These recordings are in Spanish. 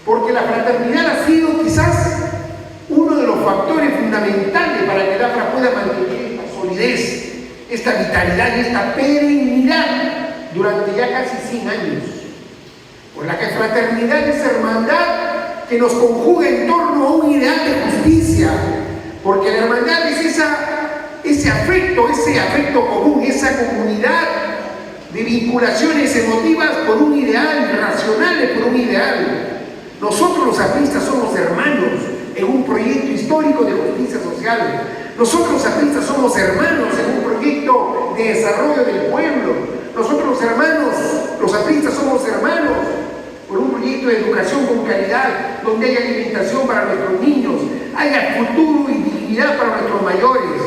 porque la fraternidad ha sido quizás uno de los factores fundamentales para que el AFRA pueda mantener esta solidez, esta vitalidad y esta perennidad durante ya casi 100 años. Por la que fraternidad es hermandad que nos conjuga en torno a un ideal de justicia, porque la hermandad es ese afecto común, esa comunidad de vinculaciones emotivas por un ideal, racionales por un ideal. Nosotros los apristas somos hermanos en un proyecto histórico de justicia social. Nosotros los apristas somos hermanos en un proyecto de desarrollo del pueblo. Nosotros los apristas somos hermanos por un proyecto de educación con calidad, donde haya alimentación para nuestros niños, haya futuro y dignidad para nuestros mayores.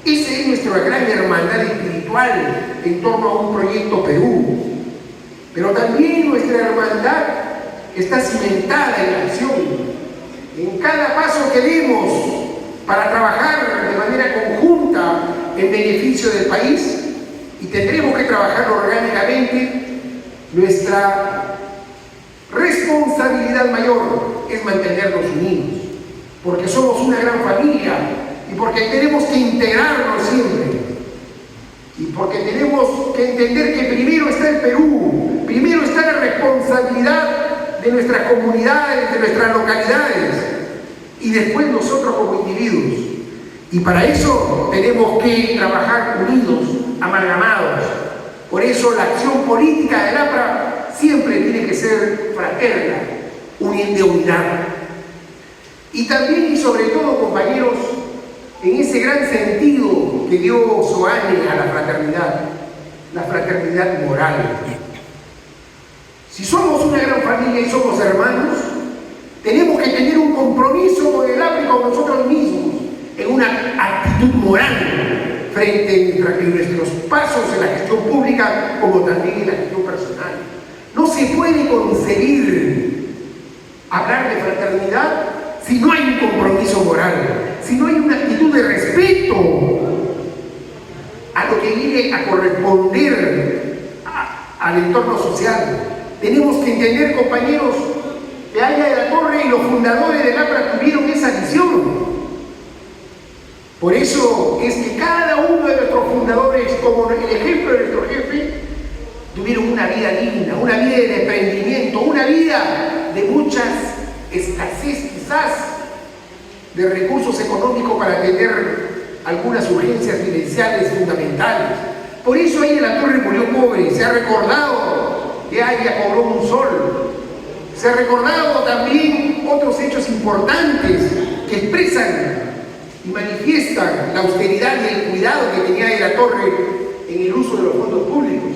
Esa es nuestra gran hermandad espiritual en torno a un proyecto Perú. Pero también nuestra hermandad está cimentada en la acción. En cada paso que demos para trabajar de manera conjunta en beneficio del país, y tendremos que trabajarlo orgánicamente, nuestra responsabilidad mayor es mantenernos unidos, porque somos una gran familia y porque tenemos que integrarnos siempre, y porque tenemos que entender que primero está el Perú, primero está la responsabilidad de nuestras comunidades, de nuestras localidades, y después nosotros como individuos. Y para eso tenemos que trabajar unidos, amalgamados. Por eso la acción política del APRA siempre tiene que ser fraterna, de unidad. Y también y sobre todo, compañeros, en ese gran sentido que dio Soane a la fraternidad moral. Si somos una gran familia y somos hermanos, tenemos que tener un compromiso con el APRA y con nosotros mismos, en una actitud moral frente a nuestros pasos en la gestión pública, como también en la gestión personal. No se puede concebir hablar de fraternidad si no hay un compromiso moral, si no hay una actitud de respeto a lo que viene a corresponder al entorno social. Tenemos que entender, compañeros, que Aya de la Torre y los fundadores del APRA tuvieron esa visión. Por eso es que cada uno de nuestros fundadores, como el ejemplo de nuestro jefe, tuvieron una vida digna, una vida de desprendimiento, una vida de muchas escasez quizás de recursos económicos para atender algunas urgencias vivenciales fundamentales. Por eso Aya de la Torre murió pobre. Se ha recordado que Aya cobró un sol. Se ha recordado también otros hechos importantes que expresan y manifiestan la austeridad y el cuidado que tenía de la Torre en el uso de los fondos públicos.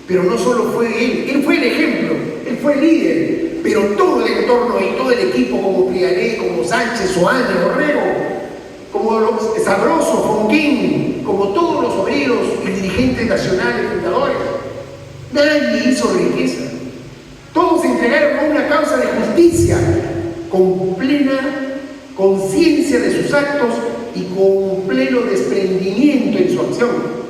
Pero no solo fue él fue el ejemplo, él fue el líder, pero todo el entorno y todo el equipo, como Priané, como Sánchez, Soane, Borrego, como los Sabroso, Fonquín, como todos los obreros y dirigentes nacionales fundadores, nadie hizo riqueza. Todos se entregaron a una causa de justicia con plena conciencia de sus actos y con pleno desprendimiento en su acción.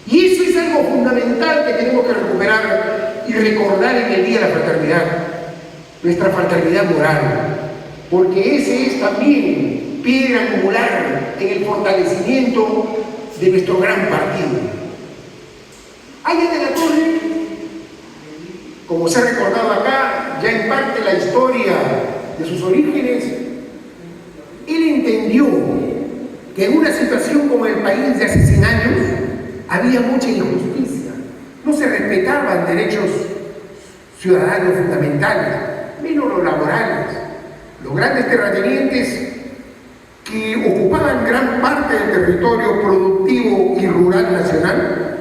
Y eso es algo fundamental que tenemos que recuperar y recordar en el Día de la Fraternidad, nuestra fraternidad moral, porque ese es también piedra angular en el fortalecimiento de nuestro gran partido. Aya de la Torre, como se ha recordado acá, ya en parte la historia de sus orígenes, él entendió que en una situación como el país de hace 100 años había mucha injusticia, no se respetaban derechos ciudadanos fundamentales, menos los laborales. Los grandes terratenientes que ocupaban gran parte del territorio productivo y rural nacional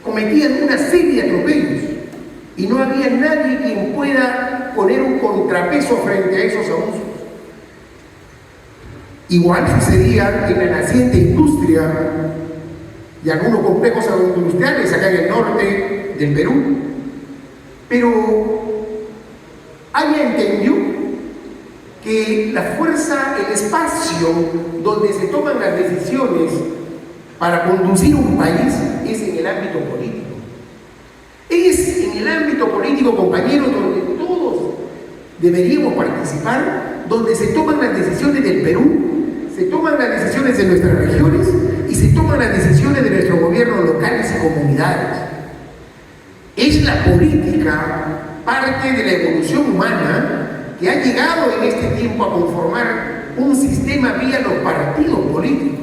cometían una serie de atropellos y no había nadie quien pueda poner un contrapeso frente a esos abusos. Igual sucedía en la naciente industria y algunos complejos agroindustriales acá en el norte del Perú. Pero Aya entendió que la fuerza, el espacio donde se toman las decisiones para conducir un país es en el ámbito político. Es en el ámbito político, compañeros, donde todos deberíamos participar, donde se toman las decisiones del Perú, se toman las decisiones de nuestras regiones y se toman las decisiones de nuestros gobiernos locales y comunidades. Es la política parte de la evolución humana que ha llegado en este tiempo a conformar un sistema vía los partidos políticos.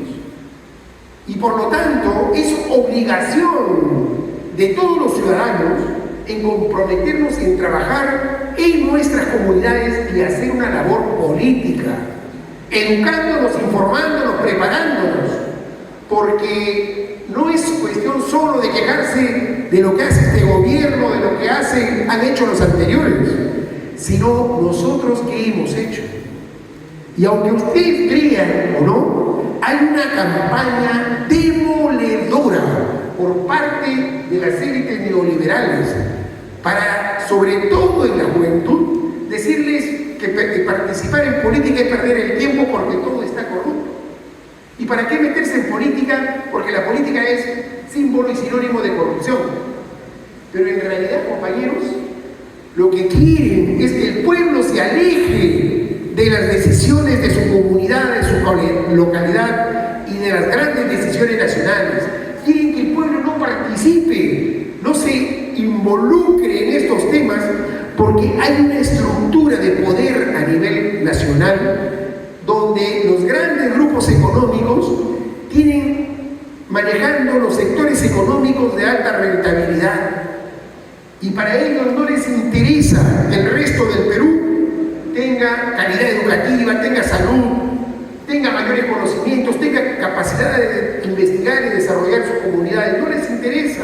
Y por lo tanto, es obligación de todos los ciudadanos en comprometernos en trabajar en nuestras comunidades y hacer una labor política, educándonos, informándonos, preparándonos, porque no es cuestión solo de quejarse de lo que hace este gobierno, de lo que han hecho los anteriores, sino nosotros qué hemos hecho. Y aunque ustedes crean o no, hay una campaña demoledora por parte de las élites neoliberales para, sobre todo en la juventud, decirles que participar en política es perder el tiempo porque todo está corrupto. ¿Y para qué meterse en política? Porque la política es símbolo y sinónimo de corrupción. Pero en realidad, compañeros, lo que quieren es que el pueblo se aleje de las decisiones de su comunidad, de su localidad y de las grandes decisiones nacionales. Quieren que el pueblo no participe, no se involucre en estos temas, porque hay una estructura de poder a nivel nacional donde los grandes grupos económicos tienen manejando los sectores económicos de alta rentabilidad, y para ellos no les interesa que el resto del Perú tenga calidad educativa, tenga salud, tenga mayores conocimientos, tenga capacidad de investigar y desarrollar sus comunidades. No les interesa.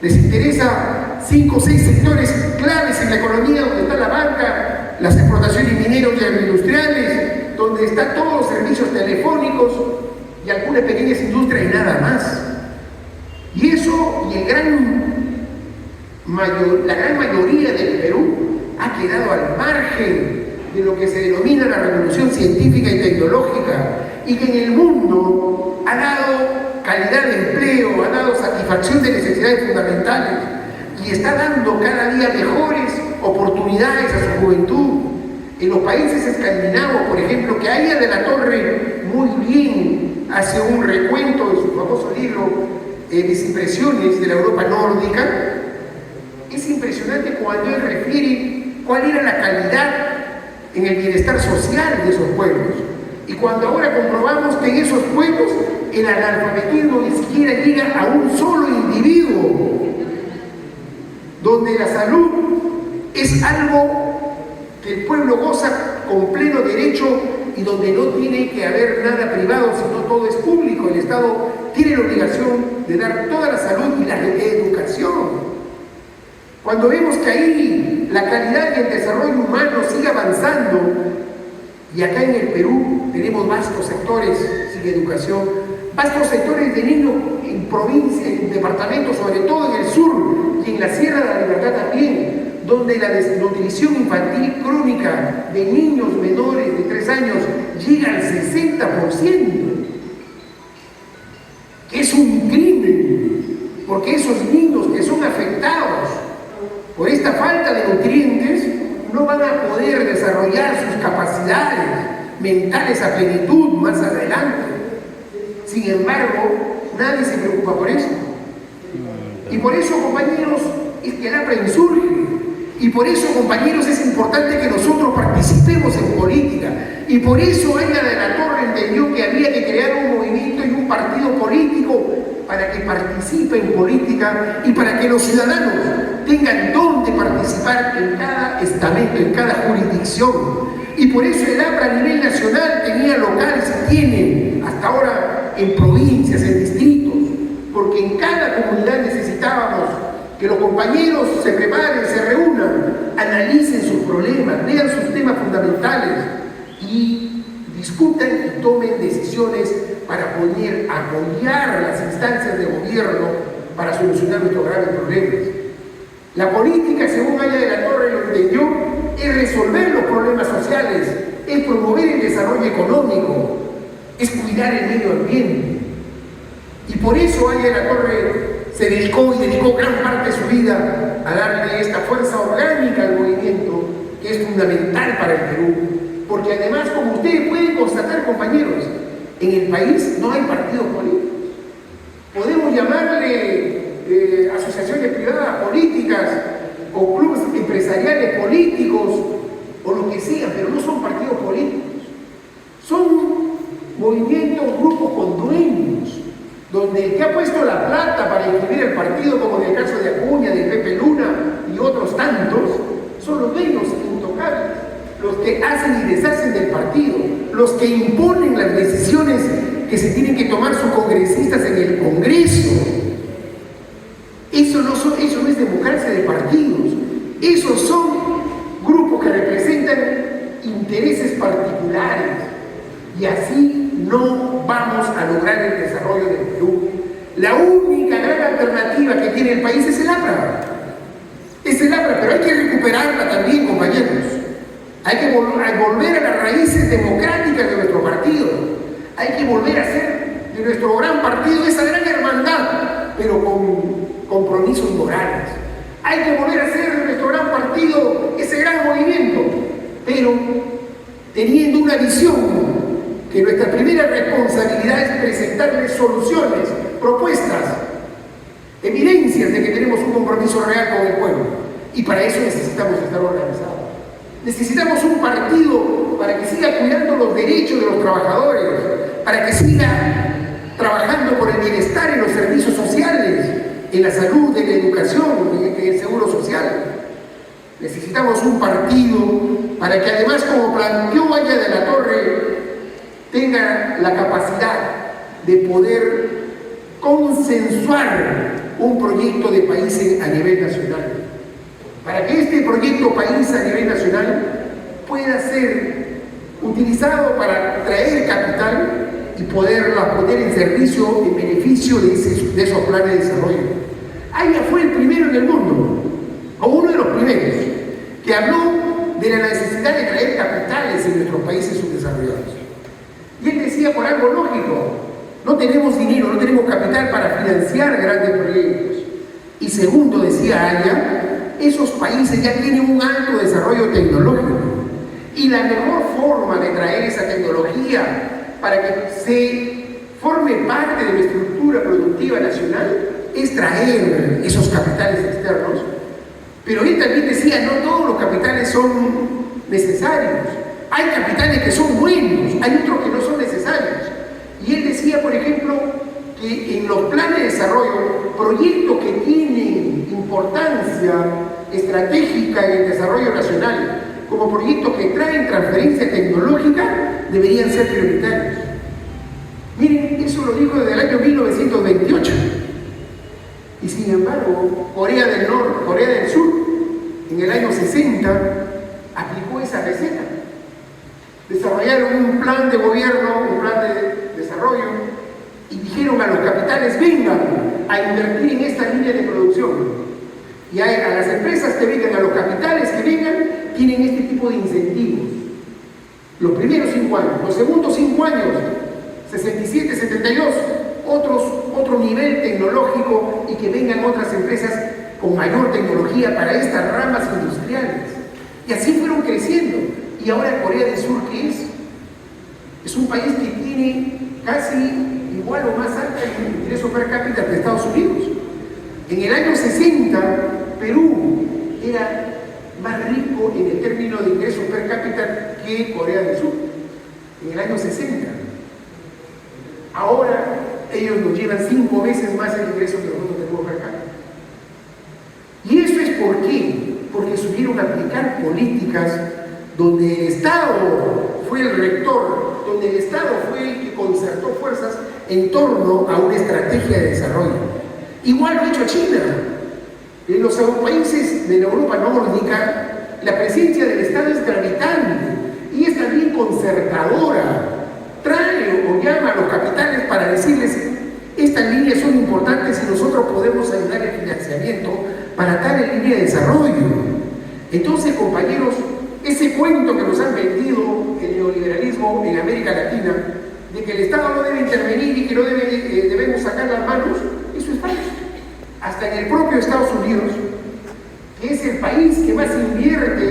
Les interesa 5 o 6 sectores claves en la economía, donde está la banca, las explotaciones mineras y agroindustriales, donde están todos los servicios telefónicos y algunas pequeñas industrias y nada más. Y eso, y la gran mayoría del Perú ha quedado al margen de lo que se denomina la revolución científica y tecnológica, y que en el mundo ha dado calidad de empleo, ha dado satisfacción de necesidades fundamentales y está dando cada día mejores oportunidades a su juventud. En los países escandinavos, por ejemplo, que Aya de la Torre muy bien hace un recuento de su famoso libro Mis impresiones de la Europa nórdica. Es impresionante cuando él refiere cuál era la calidad en el bienestar social de esos pueblos. Y cuando ahora comprobamos que en esos pueblos el analfabetismo ni siquiera llega a un solo individuo, donde la salud es algo que el pueblo goza con pleno derecho y donde no tiene que haber nada privado, sino todo es público. El Estado tiene la obligación de dar toda la salud y la educación. Cuando vemos que ahí la calidad y el desarrollo humano sigue avanzando, y acá en el Perú tenemos vastos sectores sin educación, vastos sectores de niños en provincias, en departamentos, sobre todo en el sur y en la Sierra de la Libertad también, donde la desnutrición infantil crónica de niños menores de 3 años llega al 60%, que es un crimen, porque esos niños que son afectados por esta falta de nutrientes no van a poder desarrollar sus capacidades mentales a plenitud más adelante. Sin embargo, nadie se preocupa por eso. Y por eso, compañeros, es que el APRA insurge. Y por eso, compañeros, es importante que nosotros participemos en política. Y por eso Aya de la Torre entendió que había que crear un movimiento y un partido político para que participe en política y para que los ciudadanos tengan dónde participar en cada estamento, en cada jurisdicción. Y por eso el APRA a nivel nacional tenía locales y tiene hasta ahora en provincias, en distritos, porque en cada comunidad necesitábamos que los compañeros se preparen, se reúnan, analicen sus problemas, vean sus temas fundamentales y discutan y tomen decisiones para apoyar las instancias de gobierno para solucionar nuestros graves problemas. La política, según Aya de la Torre lo entendió, es resolver los problemas sociales, es promover el desarrollo económico, es cuidar el medio ambiente. Y por eso Aya de la Torre se dedicó gran parte de su vida a darle esta fuerza orgánica al movimiento, que es fundamental para el Perú, porque además, como ustedes pueden constatar, compañeros, en el país no hay partidos políticos. Podemos llamarle asociaciones privadas políticas o clubes empresariales políticos o lo que sea, pero no son partidos políticos. Son movimientos, grupos con dueños, donde el que ha puesto la plata para inscribir el partido, como en el caso de Acuña, de Pepe Luna y otros tantos, son los dueños intocables, los que hacen y deshacen del partido, los que imponen las decisiones que se tienen que tomar sus congresistas en el Congreso. Eso no es democracia de partidos, esos son grupos que representan intereses particulares, y así no vamos a lograr el desarrollo del Perú. La única gran alternativa que tiene el país es el APRA. Es el APRA, pero hay que recuperarla también, compañeros. Hay que volver a las raíces democráticas de nuestro partido. Hay que volver a hacer de nuestro gran partido esa gran hermandad, pero con compromisos morales. Hay que volver a hacer de nuestro gran partido ese gran movimiento, pero teniendo una visión, que nuestra primera responsabilidad es presentarles soluciones, propuestas, evidencias de que tenemos un compromiso real con el pueblo. Y para eso necesitamos estar organizados. Necesitamos un partido para que siga cuidando los derechos de los trabajadores, para que siga trabajando por el bienestar en los servicios sociales, en la salud, en la educación, en el seguro social. Necesitamos un partido para que además, como planteó Valle de la Torre, tenga la capacidad de poder consensuar un proyecto de país a nivel nacional. Para que este proyecto país a nivel nacional pueda ser utilizado para traer capital y poderla poner en servicio, en beneficio de esos planes de desarrollo. Haya fue el primero en el mundo, o uno de los primeros, que habló de la necesidad de traer capitales en nuestros países subdesarrollados. Y él decía, por algo lógico, no tenemos dinero, no tenemos capital para financiar grandes proyectos. Y segundo, decía Aya, esos países ya tienen un alto desarrollo tecnológico. Y la mejor forma de traer esa tecnología para que se forme parte de la estructura productiva nacional es traer esos capitales externos. Pero él también decía, no todos los capitales son necesarios. Hay capitales que son buenos, hay otros que no son necesarios. Y él decía, por ejemplo, que en los planes de desarrollo, proyectos que tienen importancia estratégica en el desarrollo nacional, como proyectos que traen transferencia tecnológica, deberían ser prioritarios. Miren, eso lo dijo desde el año 1928. Y sin embargo, Corea del Norte, Corea del Sur, en el año 60, aplicó esa receta. Desarrollaron un plan de gobierno, un plan de desarrollo, y dijeron a los capitales, vengan a invertir en esta línea de producción. Y a las empresas que vengan, a los capitales que vengan, tienen este tipo de incentivos. Los primeros 5 años, los segundos 5 años, 67, 72, otro nivel tecnológico, y que vengan otras empresas con mayor tecnología para estas ramas industriales. Y así fueron creciendo. Y ahora Corea del Sur, ¿qué es? Es un país que tiene casi igual o más alto el ingreso per cápita que Estados Unidos. En el año 60, Perú era más rico en el término de ingreso per cápita que Corea del Sur. En el año 60. Ahora ellos nos llevan 5 veces más el ingreso que nosotros tenemos per cápita. ¿Y eso es por qué? Porque supieron aplicar políticas donde el Estado fue el rector, donde el Estado fue el que concertó fuerzas en torno a una estrategia de desarrollo. Igual lo ha hecho China. En los países de la Europa nórdica, la presencia del Estado es gravitante y es también concertadora. Trae o llama a los capitales para decirles, estas líneas son importantes y nosotros podemos ayudar en financiamiento para tal línea de desarrollo. Entonces, compañeros, ese cuento que nos han vendido el neoliberalismo en América Latina, de que el Estado no debe intervenir y que no debemos sacar las manos, eso es falso. Hasta en el propio Estados Unidos, que es el país que más invierte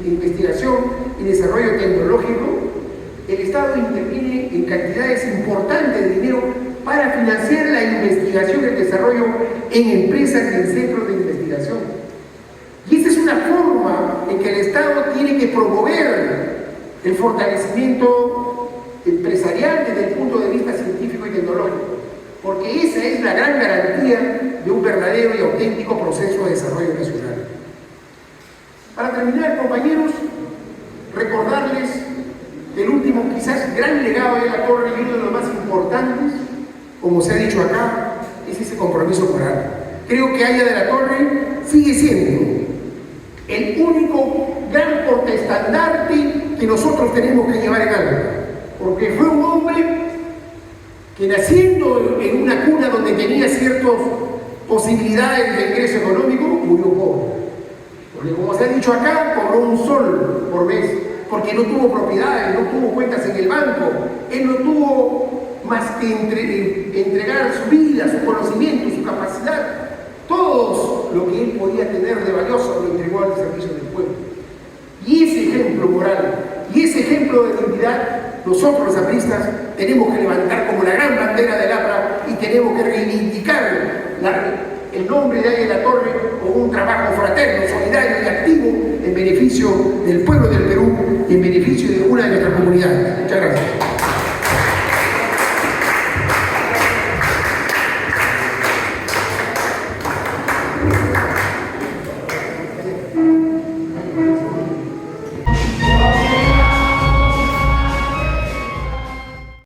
en promoción del desarrollo en empresas y en centros de investigación. Y esta es una forma en que el Estado tiene que promover el fortalecimiento empresarial desde el punto de vista científico y tecnológico, porque esa es la gran garantía de un verdadero y auténtico proceso de desarrollo nacional. Para terminar, compañeros, recordarles que el último, quizás gran legado de la Torre y uno de los más importantes, como se ha dicho acá, es ese compromiso moral. Creo que Haya de la Torre sigue siendo el único gran portaestandarte que nosotros tenemos que llevar en alto, porque fue un hombre que, naciendo en una cuna donde tenía ciertas posibilidades de ingreso económico, murió pobre. Porque, como se ha dicho acá, cobró un sol por mes, porque no tuvo propiedades, no tuvo cuentas en el banco, él no tuvo más que entregar su vida, su conocimiento, su capacidad, todo lo que él podía tener de valioso lo entregó al servicio del pueblo. Y ese ejemplo moral, y ese ejemplo de dignidad, nosotros los apristas tenemos que levantar como la gran bandera del APRA y tenemos que reivindicar el nombre de Haya de la Torre con un trabajo fraterno, solidario y activo en beneficio del pueblo del Perú y en beneficio de una de nuestras comunidades. Muchas gracias.